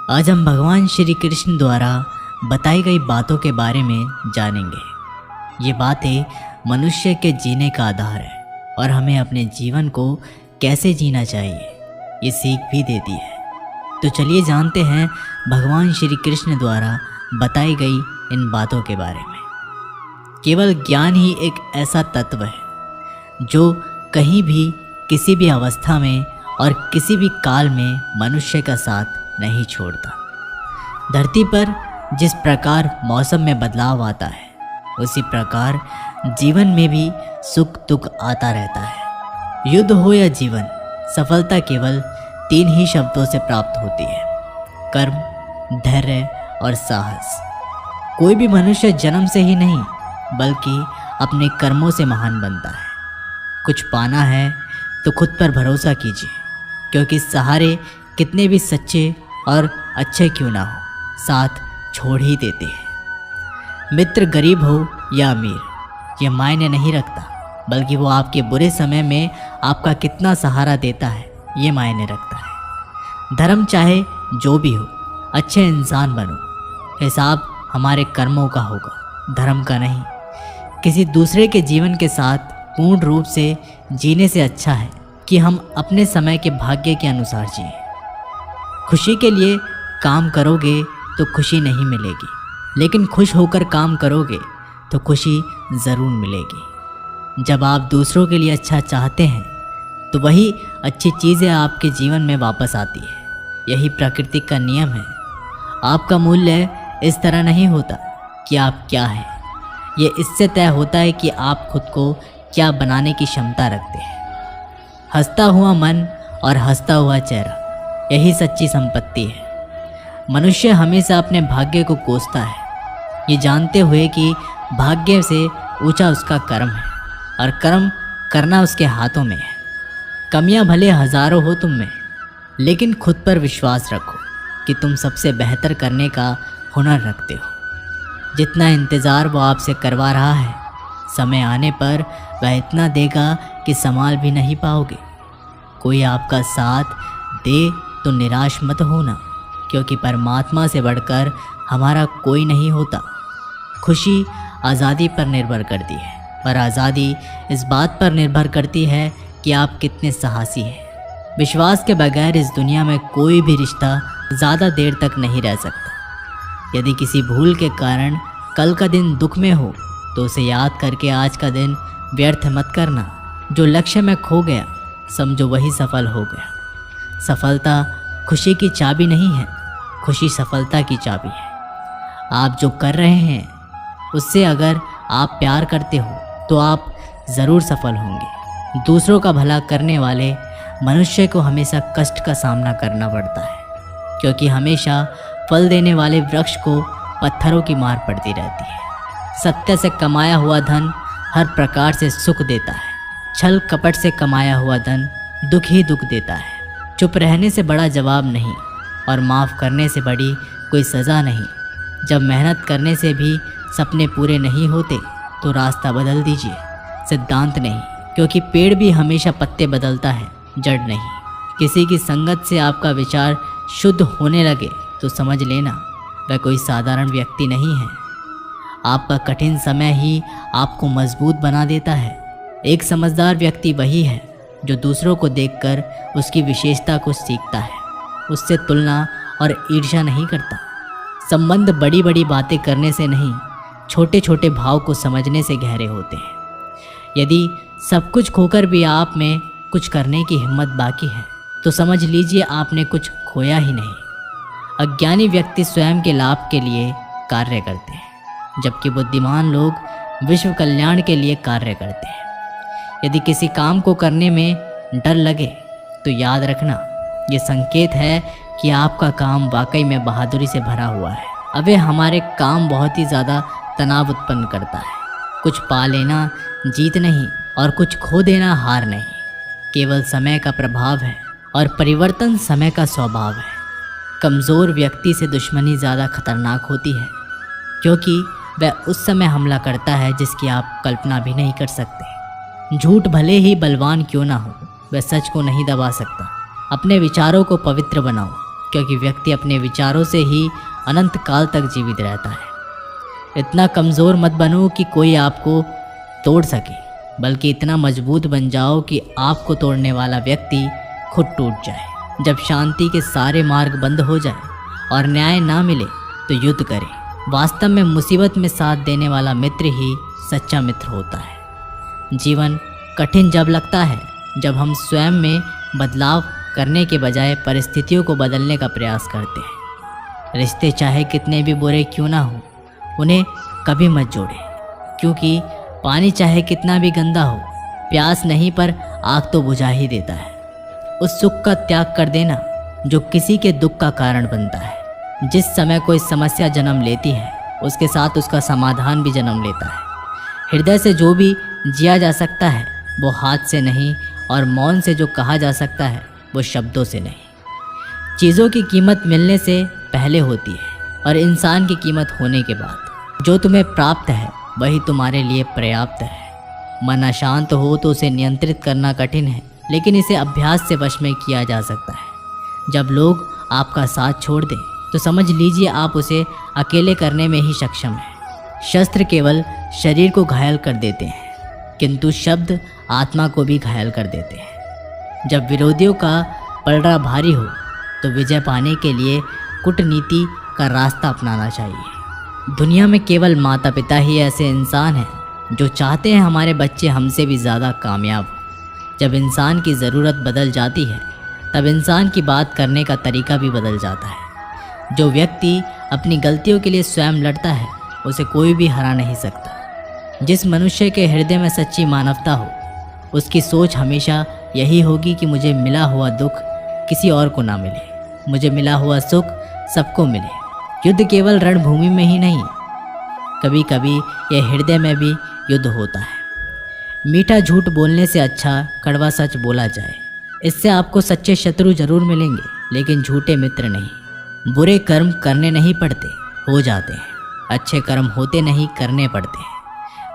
आज हम भगवान श्री कृष्ण द्वारा बताई गई बातों के बारे में जानेंगे। ये बातें मनुष्य के जीने का आधार है और हमें अपने जीवन को कैसे जीना चाहिए ये सीख भी देती है। तो चलिए जानते हैं भगवान श्री कृष्ण द्वारा बताई गई इन बातों के बारे में। केवल ज्ञान ही एक ऐसा तत्व है जो कहीं भी किसी भी अवस्था में और किसी भी काल में मनुष्य का साथ नहीं छोड़ता। धरती पर जिस प्रकार मौसम में बदलाव आता है उसी प्रकार जीवन में भी सुख दुख आता रहता है। युद्ध हो या जीवन, सफलता केवल 3 ही शब्दों से प्राप्त होती है: कर्म, धैर्य और साहस। कोई भी मनुष्य जन्म से ही नहीं बल्कि अपने कर्मों से महान बनता है। कुछ पाना है तो खुद पर भरोसा कीजिए, क्योंकि सहारे कितने भी सच्चे और अच्छे क्यों ना हो, साथ छोड़ ही देते हैं। मित्र गरीब हो या अमीर ये मायने नहीं रखता, बल्कि वो आपके बुरे समय में आपका कितना सहारा देता है ये मायने रखता है। धर्म चाहे जो भी हो, अच्छे इंसान बनो। हिसाब हमारे कर्मों का होगा, धर्म का नहीं। किसी दूसरे के जीवन के साथ पूर्ण रूप से जीने से अच्छा है कि हम अपने समय के भाग्य के अनुसार जिएं। खुशी के लिए काम करोगे तो खुशी नहीं मिलेगी, लेकिन खुश होकर काम करोगे तो खुशी ज़रूर मिलेगी। जब आप दूसरों के लिए अच्छा चाहते हैं तो वही अच्छी चीज़ें आपके जीवन में वापस आती है। यही प्रकृति का नियम है। आपका मूल्य इस तरह नहीं होता कि आप क्या हैं, ये इससे तय होता है कि आप खुद को क्या बनाने की क्षमता रखते हैं। हंसता हुआ मन और हंसता हुआ चेहरा, यही सच्ची संपत्ति है। मनुष्य हमेशा अपने भाग्य को कोसता है, ये जानते हुए कि भाग्य से ऊंचा उसका कर्म है और कर्म करना उसके हाथों में है। कमियां भले हजारों हो तुम में, लेकिन खुद पर विश्वास रखो कि तुम सबसे बेहतर करने का हुनर रखते हो। जितना इंतज़ार वो आपसे करवा रहा है, समय आने पर वह इतना देगा कि संभाल भी नहीं पाओगे। कोई आपका साथ दे तो निराश मत होना, क्योंकि परमात्मा से बढ़कर हमारा कोई नहीं होता। खुशी आज़ादी पर निर्भर करती है और आज़ादी इस बात पर निर्भर करती है कि आप कितने साहसी हैं। विश्वास के बगैर इस दुनिया में कोई भी रिश्ता ज़्यादा देर तक नहीं रह सकता। यदि किसी भूल के कारण कल का दिन दुख में हो तो उसे याद करके आज का दिन व्यर्थ मत करना। जो लक्ष्य में खो गया समझो वही सफल हो गया। सफलता खुशी की चाबी नहीं है, खुशी सफलता की चाबी है। आप जो कर रहे हैं उससे अगर आप प्यार करते हो तो आप ज़रूर सफल होंगे। दूसरों का भला करने वाले मनुष्य को हमेशा कष्ट का सामना करना पड़ता है, क्योंकि हमेशा फल देने वाले वृक्ष को पत्थरों की मार पड़ती रहती है। सत्य से कमाया हुआ धन हर प्रकार से सुख देता है, छल कपट से कमाया हुआ धन दुख ही दुख देता है। चुप रहने से बड़ा जवाब नहीं और माफ़ करने से बड़ी कोई सज़ा नहीं। जब मेहनत करने से भी सपने पूरे नहीं होते तो रास्ता बदल दीजिए, सिद्धांत नहीं, क्योंकि पेड़ भी हमेशा पत्ते बदलता है, जड़ नहीं। किसी की संगत से आपका विचार शुद्ध होने लगे तो समझ लेना वह कोई साधारण व्यक्ति नहीं है। आपका कठिन समय ही आपको मजबूत बना देता है। एक समझदार व्यक्ति वही है जो दूसरों को देखकर उसकी विशेषता को सीखता है, उससे तुलना और ईर्ष्या नहीं करता। संबंध बड़ी बड़ी बातें करने से नहीं, छोटे छोटे भाव को समझने से गहरे होते हैं। यदि सब कुछ खोकर भी आप में कुछ करने की हिम्मत बाकी है तो समझ लीजिए आपने कुछ खोया ही नहीं। अज्ञानी व्यक्ति स्वयं के लाभ के लिए कार्य करते हैं, जबकि बुद्धिमान लोग विश्व कल्याण के लिए कार्य करते हैं। यदि किसी काम को करने में डर लगे तो याद रखना ये संकेत है कि आपका काम वाकई में बहादुरी से भरा हुआ है। अबे हमारे काम बहुत ही ज़्यादा तनाव उत्पन्न करता है। कुछ पा लेना जीत नहीं और कुछ खो देना हार नहीं, केवल समय का प्रभाव है और परिवर्तन समय का स्वभाव है। कमज़ोर व्यक्ति से दुश्मनी ज़्यादा खतरनाक होती है, क्योंकि वह उस समय हमला करता है जिसकी आप कल्पना भी नहीं कर सकते। झूठ भले ही बलवान क्यों ना हो, वह सच को नहीं दबा सकता। अपने विचारों को पवित्र बनाओ क्योंकि व्यक्ति अपने विचारों से ही अनंत काल तक जीवित रहता है। इतना कमज़ोर मत बनो कि कोई आपको तोड़ सके, बल्कि इतना मजबूत बन जाओ कि आपको तोड़ने वाला व्यक्ति खुद टूट जाए। जब शांति के सारे मार्ग बंद हो जाए और न्याय ना मिले तो युद्ध करें। वास्तव में मुसीबत में साथ देने वाला मित्र ही सच्चा मित्र होता है। जीवन कठिन जब लगता है जब हम स्वयं में बदलाव करने के बजाय परिस्थितियों को बदलने का प्रयास करते हैं। रिश्ते चाहे कितने भी बुरे क्यों ना हो, उन्हें कभी मत जोड़ें, क्योंकि पानी चाहे कितना भी गंदा हो, प्यास नहीं पर आग तो बुझा ही देता है। उस सुख का त्याग कर देना जो किसी के दुख का कारण बनता है। जिस समय कोई समस्या जन्म लेती है, उसके साथ उसका समाधान भी जन्म लेता है। हृदय से जो भी जिया जा सकता है वो हाथ से नहीं, और मौन से जो कहा जा सकता है वो शब्दों से नहीं। चीज़ों की कीमत मिलने से पहले होती है और इंसान की कीमत होने के बाद। जो तुम्हें प्राप्त है वही तुम्हारे लिए पर्याप्त है। मन अशांत हो तो उसे नियंत्रित करना कठिन है, लेकिन इसे अभ्यास से वश में किया जा सकता है। जब लोग आपका साथ छोड़ दें तो समझ लीजिए आप उसे अकेले करने में ही सक्षम हैं। शस्त्र केवल शरीर को घायल कर देते हैं, किंतु शब्द आत्मा को भी घायल कर देते हैं। जब विरोधियों का पलड़ा भारी हो तो विजय पाने के लिए कूटनीति का रास्ता अपनाना चाहिए। दुनिया में केवल माता पिता ही ऐसे इंसान हैं जो चाहते हैं हमारे बच्चे हमसे भी ज़्यादा कामयाब हो। जब इंसान की ज़रूरत बदल जाती है तब इंसान की बात करने का तरीका भी बदल जाता है। जो व्यक्ति अपनी गलतियों के लिए स्वयं लड़ता है उसे कोई भी हरा नहीं सकता। जिस मनुष्य के हृदय में सच्ची मानवता हो उसकी सोच हमेशा यही होगी कि मुझे मिला हुआ दुख किसी और को ना मिले, मुझे मिला हुआ सुख सबको मिले। युद्ध केवल रणभूमि में ही नहीं, कभी कभी यह हृदय में भी युद्ध होता है। मीठा झूठ बोलने से अच्छा कड़वा सच बोला जाए। इससे आपको सच्चे शत्रु जरूर मिलेंगे, लेकिन झूठे मित्र नहीं। बुरे कर्म करने नहीं पड़ते, हो जाते हैं। अच्छे कर्म होते नहीं, करने पड़ते हैं।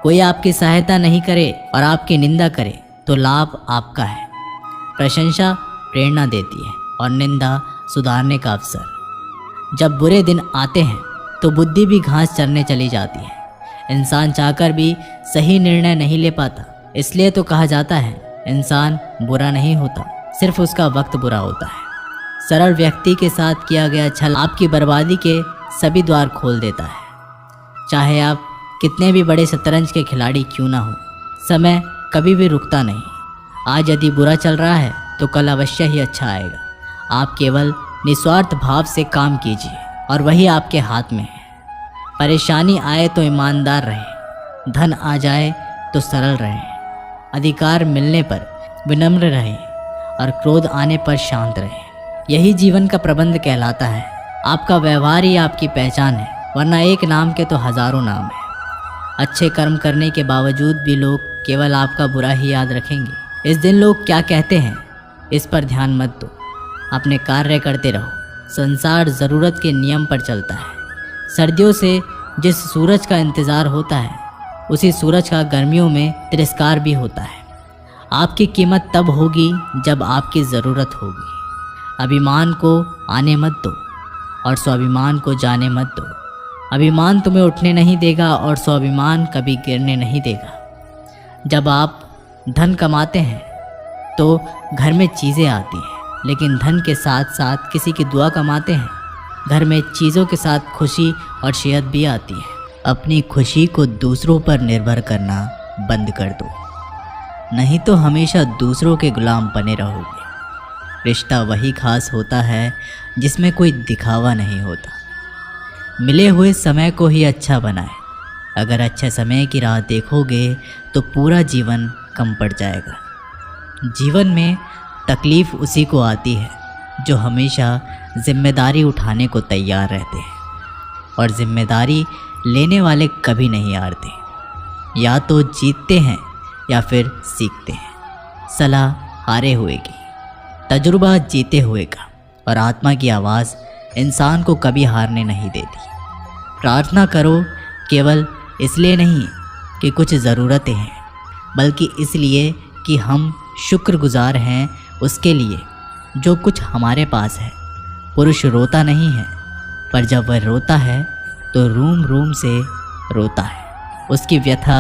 कोई आपकी सहायता नहीं करे और आपकी निंदा करे तो लाभ आपका है। प्रशंसा प्रेरणा देती है और निंदा सुधारने का अवसर। जब बुरे दिन आते हैं तो बुद्धि भी घास चरने चली जाती है। इंसान चाहकर भी सही निर्णय नहीं ले पाता, इसलिए तो कहा जाता है इंसान बुरा नहीं होता, सिर्फ उसका वक्त बुरा होता है। सरल व्यक्ति के साथ किया गया छल आपकी बर्बादी के सभी द्वार खोल देता है। चाहे आप कितने भी बड़े शतरंज के खिलाड़ी क्यों ना हो, समय कभी भी रुकता नहीं। आज यदि बुरा चल रहा है तो कल अवश्य ही अच्छा आएगा। आप केवल निस्वार्थ भाव से काम कीजिए और वही आपके हाथ में है। परेशानी आए तो ईमानदार रहें, धन आ जाए तो सरल रहें, अधिकार मिलने पर विनम्र रहें और क्रोध आने पर शांत रहें। यही जीवन का प्रबंध कहलाता है। आपका व्यवहार ही आपकी पहचान है, वरना एक नाम के तो हजारों नाम हैं। अच्छे कर्म करने के बावजूद भी लोग केवल आपका बुरा ही याद रखेंगे। इस दिन लोग क्या कहते हैं इस पर ध्यान मत दो, अपने कार्य करते रहो। संसार ज़रूरत के नियम पर चलता है। सर्दियों से जिस सूरज का इंतज़ार होता है उसी सूरज का गर्मियों में तिरस्कार भी होता है। आपकी कीमत तब होगी जब आपकी ज़रूरत होगी। अभिमान को आने मत दो और स्वाभिमान को जाने मत दो। अभिमान तुम्हें उठने नहीं देगा और स्वाभिमान कभी गिरने नहीं देगा। जब आप धन कमाते हैं तो घर में चीज़ें आती हैं, लेकिन धन के साथ साथ किसी की दुआ कमाते हैं, घर में चीज़ों के साथ खुशी और सेहत भी आती है। अपनी खुशी को दूसरों पर निर्भर करना बंद कर दो, नहीं तो हमेशा दूसरों के गुलाम बने रहोगे। रिश्ता वही खास होता है जिसमें कोई दिखावा नहीं होता। मिले हुए समय को ही अच्छा बनाए। अगर अच्छे समय की राह देखोगे तो पूरा जीवन कम पड़ जाएगा। जीवन में तकलीफ़ उसी को आती है जो हमेशा जिम्मेदारी उठाने को तैयार रहते हैं, और जिम्मेदारी लेने वाले कभी नहीं हारते। या तो जीतते हैं या फिर सीखते हैं। सलाह हारे हुए की, तजुर्बा जीते हुए का, और आत्मा की आवाज़ इंसान को कभी हारने नहीं देती। प्रार्थना करो केवल इसलिए नहीं कि कुछ ज़रूरतें हैं, बल्कि इसलिए कि हम शुक्रगुजार हैं उसके लिए जो कुछ हमारे पास है। पुरुष रोता नहीं है, पर जब वह रोता है तो रूम रूम से रोता है। उसकी व्यथा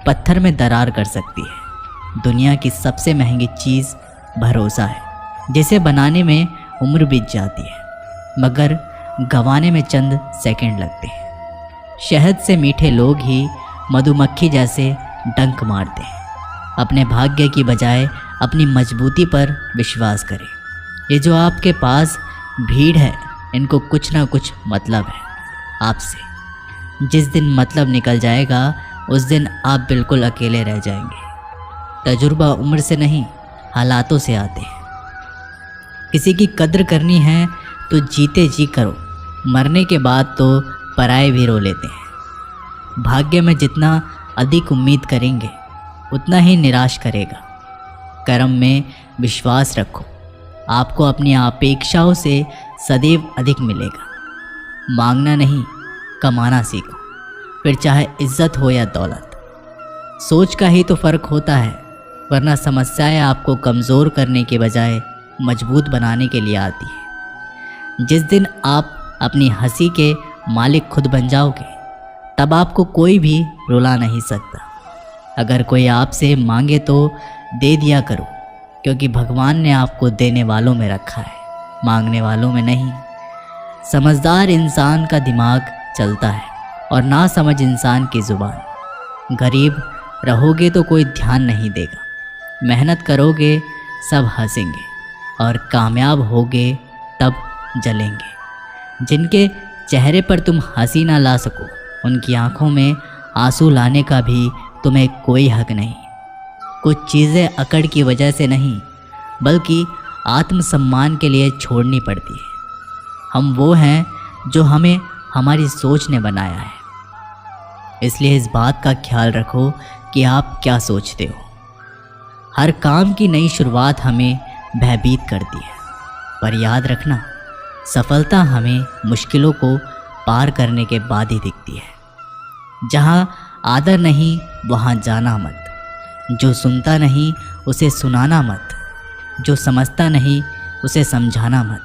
पत्थर में दरार कर सकती है। दुनिया की सबसे महंगी चीज़ भरोसा है, जिसे बनाने में उम्र बीत जाती है मगर गंवाने में चंद सेकंड लगते हैं। शहद से मीठे लोग ही मधुमक्खी जैसे डंक मारते हैं। अपने भाग्य की बजाय अपनी मजबूती पर विश्वास करें। ये जो आपके पास भीड़ है, इनको कुछ ना कुछ मतलब है आपसे। जिस दिन मतलब निकल जाएगा उस दिन आप बिल्कुल अकेले रह जाएंगे। तजुर्बा उम्र से नहीं, हालातों से आते हैं। किसी की कद्र करनी है तो जीते जी करो, मरने के बाद तो पराए भी रो लेते हैं। भाग्य में जितना अधिक उम्मीद करेंगे उतना ही निराश करेगा। कर्म में विश्वास रखो, आपको अपनी अपेक्षाओं से सदैव अधिक मिलेगा। मांगना नहीं, कमाना सीखो, फिर चाहे इज्जत हो या दौलत। सोच का ही तो फ़र्क होता है, वरना समस्याएं आपको कमज़ोर करने के बजाय मजबूत बनाने के लिए आती है। जिस दिन आप अपनी हंसी के मालिक खुद बन जाओगे, तब आपको कोई भी रुला नहीं सकता। अगर कोई आपसे मांगे तो दे दिया करो, क्योंकि भगवान ने आपको देने वालों में रखा है, मांगने वालों में नहीं। समझदार इंसान का दिमाग चलता है और ना समझ इंसान की ज़ुबान। गरीब रहोगे तो कोई ध्यान नहीं देगा, मेहनत करोगे सब हंसेंगे, और कामयाब होगे तब जलेंगे। जिनके चेहरे पर तुम हंसी ना ला सको, उनकी आंखों में आंसू लाने का भी तुम्हें कोई हक नहीं। कुछ चीज़ें अकड़ की वजह से नहीं, बल्कि आत्मसम्मान के लिए छोड़नी पड़ती है। हम वो हैं जो हमें हमारी सोच ने बनाया है। इसलिए इस बात का ख्याल रखो कि आप क्या सोचते हो। हर काम की नई शुरुआत हमें भयभीत करती है, पर याद रखना, सफलता हमें मुश्किलों को पार करने के बाद ही दिखती है। जहाँ आदर नहीं वहाँ जाना मत, जो सुनता नहीं उसे सुनाना मत, जो समझता नहीं उसे समझाना मत,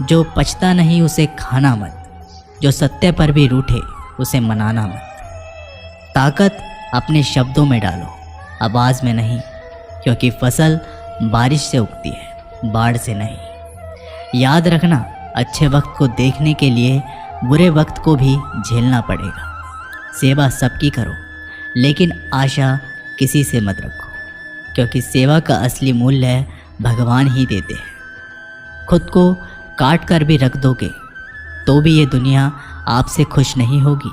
जो पचता नहीं उसे खाना मत, जो सत्य पर भी रूठे उसे मनाना मत। ताकत अपने शब्दों में डालो, आवाज़ में नहीं, क्योंकि फसल बारिश से उगती है, बाढ़ से नहीं। याद रखना, अच्छे वक्त को देखने के लिए बुरे वक्त को भी झेलना पड़ेगा। सेवा सबकी करो, लेकिन आशा किसी से मत रखो, क्योंकि सेवा का असली मूल्य भगवान ही देते हैं। खुद को काट कर भी रख दोगे तो भी ये दुनिया आपसे खुश नहीं होगी।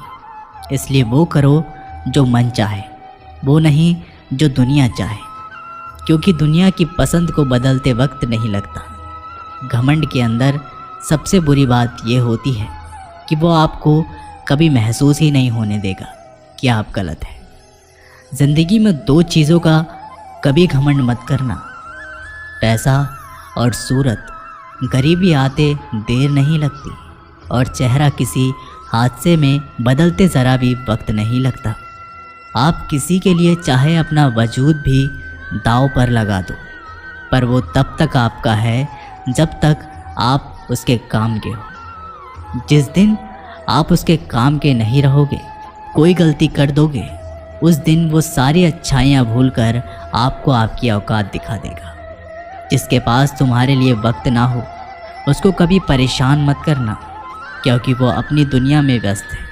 इसलिए वो करो जो मन चाहे, वो नहीं जो दुनिया चाहे, क्योंकि दुनिया की पसंद को बदलते वक्त नहीं लगता। घमंड के अंदर सबसे बुरी बात ये होती है कि वो आपको कभी महसूस ही नहीं होने देगा कि आप गलत हैं। ज़िंदगी में दो चीज़ों का कभी घमंड मत करना, पैसा और सूरत। गरीबी आते देर नहीं लगती, और चेहरा किसी हादसे में बदलते ज़रा भी वक्त नहीं लगता। आप किसी के लिए चाहे अपना वजूद भी दांव पर लगा दो, पर वो तब तक आपका है जब तक आप उसके काम के हो। जिस दिन आप उसके काम के नहीं रहोगे, कोई गलती कर दोगे, उस दिन वो सारी अच्छाइयाँ भूलकर आपको आपकी औकात दिखा देगा। जिसके पास तुम्हारे लिए वक्त ना हो, उसको कभी परेशान मत करना, क्योंकि वो अपनी दुनिया में व्यस्त है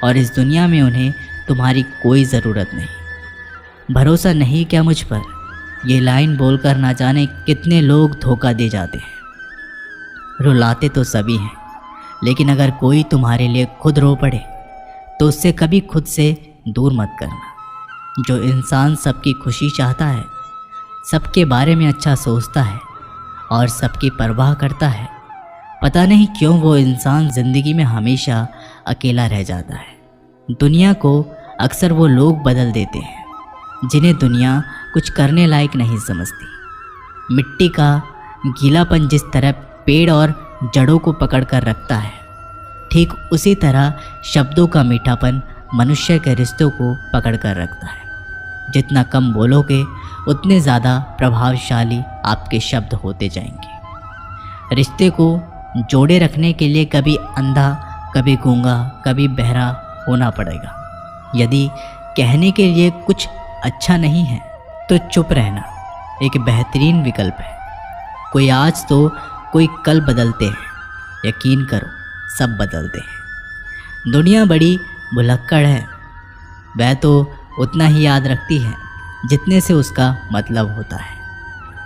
और इस दुनिया में उन्हें तुम्हारी कोई ज़रूरत नहीं। भरोसा नहीं क्या मुझ पर? ये लाइन बोलकर ना जाने कितने लोग धोखा दे जाते हैं। रुलाते तो सभी हैं, लेकिन अगर कोई तुम्हारे लिए खुद रो पड़े तो उससे कभी खुद से दूर मत करना। जो इंसान सबकी खुशी चाहता है, सबके बारे में अच्छा सोचता है और सबकी परवाह करता है, पता नहीं क्यों वो इंसान ज़िंदगी में हमेशा अकेला रह जाता है। दुनिया को अक्सर वो लोग बदल देते हैं जिन्हें दुनिया कुछ करने लायक नहीं समझती। मिट्टी का गीलापन जिस तरह पेड़ और जड़ों को पकड़ कर रखता है, ठीक उसी तरह शब्दों का मीठापन मनुष्य के रिश्तों को पकड़ कर रखता है। जितना कम बोलोगे, उतने ज़्यादा प्रभावशाली आपके शब्द होते जाएंगे। रिश्ते को जोड़े रखने के लिए कभी अंधा, कभी गूंगा, कभी बहरा होना पड़ेगा। यदि कहने के लिए कुछ अच्छा नहीं है तो चुप रहना एक बेहतरीन विकल्प है। कोई आज तो कोई कल बदलते हैं, यकीन करो सब बदलते हैं। दुनिया बड़ी भुलक्कड़ है, वह तो उतना ही याद रखती है जितने से उसका मतलब होता है।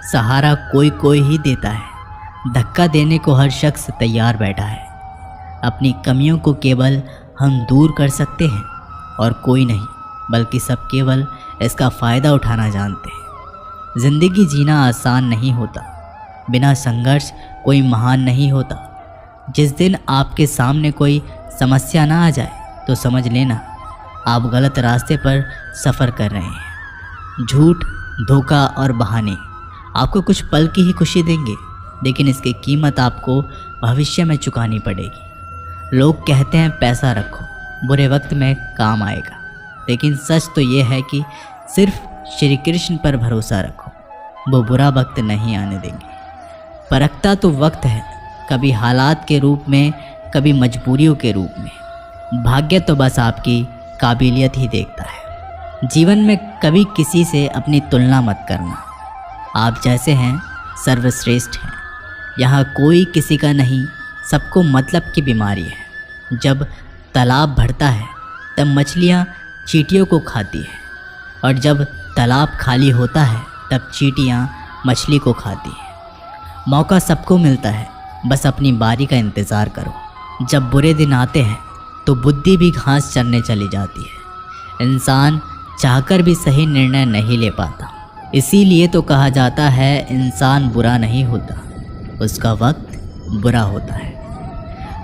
सहारा कोई कोई ही देता है, धक्का देने को हर शख्स तैयार बैठा है। अपनी कमियों को केवल हम दूर कर सकते हैं और कोई नहीं, बल्कि सब केवल इसका फ़ायदा उठाना जानते हैं। ज़िंदगी जीना आसान नहीं होता, बिना संघर्ष कोई महान नहीं होता। जिस दिन आपके सामने कोई समस्या ना आ जाए तो समझ लेना आप गलत रास्ते पर सफ़र कर रहे हैं। झूठ, धोखा और बहाने आपको कुछ पल की ही खुशी देंगे, लेकिन इसकी कीमत आपको भविष्य में चुकानी पड़ेगी। लोग कहते हैं पैसा रखो, बुरे वक्त में काम आएगा, लेकिन सच तो ये है कि सिर्फ श्री कृष्ण पर भरोसा रखो, वो बुरा वक्त नहीं आने देंगे। परखता तो वक्त है, कभी हालात के रूप में, कभी मजबूरियों के रूप में। भाग्य तो बस आपकी काबिलियत ही देखता है। जीवन में कभी किसी से अपनी तुलना मत करना। आप जैसे हैं सर्वश्रेष्ठ हैं। यहाँ कोई किसी का नहीं, सबको मतलब की बीमारी है। जब तालाब भरता है तब मछलियाँ चींटियों को खाती हैं, और जब तालाब खाली होता है तब चींटियाँ मछली को खाती हैं। मौका सबको मिलता है, बस अपनी बारी का इंतज़ार करो। जब बुरे दिन आते हैं तो बुद्धि भी घास चरने चली जाती है। इंसान चाहकर भी सही निर्णय नहीं ले पाता, इसीलिए तो कहा जाता है इंसान बुरा नहीं होता, उसका वक्त बुरा होता है।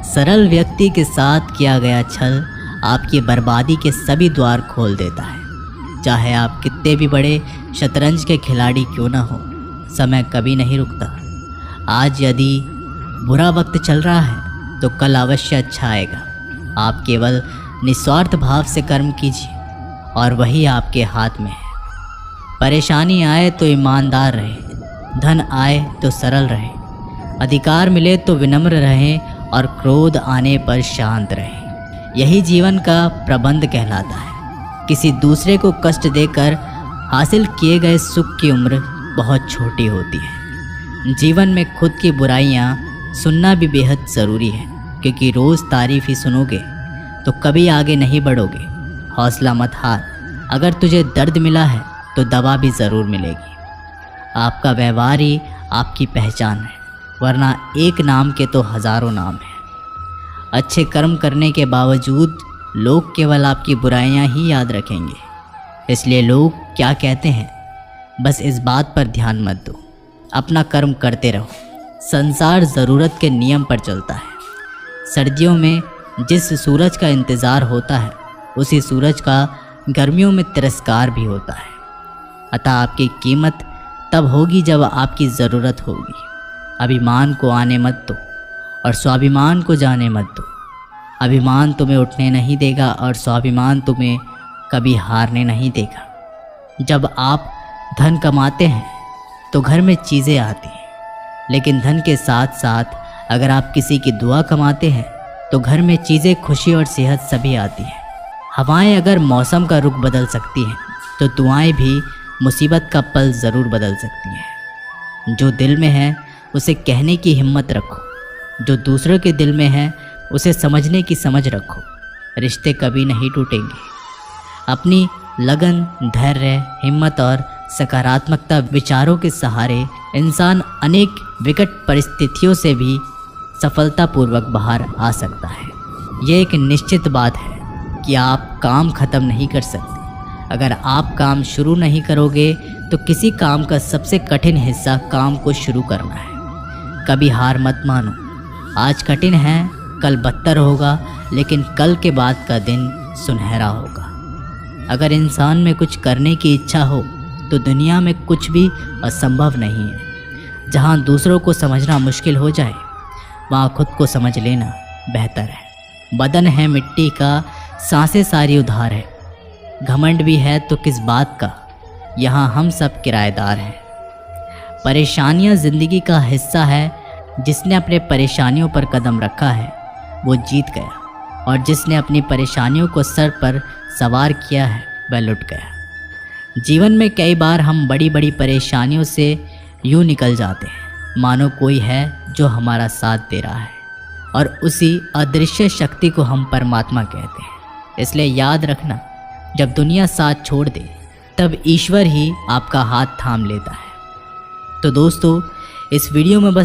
सरल व्यक्ति के साथ किया गया छल आपकी बर्बादी के सभी द्वार खोल देता है। चाहे आप कितने भी बड़े शतरंज के खिलाड़ी क्यों ना हो, समय कभी नहीं रुकता। आज यदि बुरा वक्त चल रहा है तो कल अवश्य अच्छा आएगा। आप केवल निस्वार्थ भाव से कर्म कीजिए और वही आपके हाथ में है। परेशानी आए तो ईमानदार रहे, धन आए तो सरल रहे, अधिकार मिले तो विनम्र रहें और क्रोध आने पर शांत रहें। यही जीवन का प्रबंध कहलाता है। किसी दूसरे को कष्ट देकर हासिल किए गए सुख की उम्र बहुत छोटी होती है। जीवन में खुद की बुराइयां सुनना भी बेहद ज़रूरी है, क्योंकि रोज़ तारीफ़ ही सुनोगे तो कभी आगे नहीं बढ़ोगे। हौसला मत हार, अगर तुझे दर्द मिला है तो दवा भी ज़रूर मिलेगी। आपका व्यवहार ही आपकी पहचान है, वरना एक नाम के तो हज़ारों नाम हैं। अच्छे कर्म करने के बावजूद लोग केवल आपकी बुराइयां ही याद रखेंगे। इसलिए लोग क्या कहते हैं बस इस बात पर ध्यान मत दो, अपना कर्म करते रहो। संसार ज़रूरत के नियम पर चलता है। सर्दियों में जिस सूरज का इंतज़ार होता है, उसी सूरज का गर्मियों में तिरस्कार भी होता है। अतः आपकी कीमत तब होगी जब आपकी ज़रूरत होगी। अभिमान को आने मत दो और स्वाभिमान को जाने मत दो। अभिमान तुम्हें उठने नहीं देगा और स्वाभिमान तुम्हें कभी हारने नहीं देगा। जब आप धन कमाते हैं तो घर में चीज़ें आती हैं, लेकिन धन के साथ साथ अगर आप किसी की दुआ कमाते हैं तो घर में चीज़ें, खुशी और सेहत सभी आती हैं। हवाएं अगर मौसम का रुख बदल सकती हैं तो दुआएं भी मुसीबत का पल ज़रूर बदल सकती हैं। जो दिल में है उसे कहने की हिम्मत रखो, जो दूसरों के दिल में है उसे समझने की समझ रखो। रिश्ते कभी नहीं टूटेंगे। अपनी लगन, धैर्य, हिम्मत और सकारात्मकता विचारों के सहारे इंसान अनेक विकट परिस्थितियों से भी सफलतापूर्वक बाहर आ सकता है। ये एक निश्चित बात है कि आप काम ख़त्म नहीं कर सकते। अगर आप काम शुरू नहीं करोगे तो किसी काम का सबसे कठिन हिस्सा काम को शुरू करना है। कभी हार मत मानो। आज कठिन है, कल बदतर होगा, लेकिन कल के बाद का दिन सुनहरा होगा। अगर इंसान में कुछ करने की इच्छा हो तो दुनिया में कुछ भी असंभव नहीं है। जहाँ दूसरों को समझना मुश्किल हो जाए वहाँ खुद को समझ लेना बेहतर है। बदन है मिट्टी का, सांसें सारी उधार है। घमंड भी है तो किस बात का, यहाँ हम सब किराएदार हैं। परेशानियाँ ज़िंदगी का हिस्सा है, जिसने अपने परेशानियों पर कदम रखा है वो जीत गया, और जिसने अपनी परेशानियों को सर पर सवार किया है वह लुट गया। जीवन में कई बार हम बड़ी बड़ी परेशानियों से यूं निकल जाते हैं मानो कोई है जो हमारा साथ दे रहा है, और उसी अदृश्य शक्ति को हम परमात्मा कहते हैं। इसलिए याद रखना, जब दुनिया साथ छोड़ दे तब ईश्वर ही आपका हाथ थाम लेता है। तो दोस्तों, इस वीडियो में बस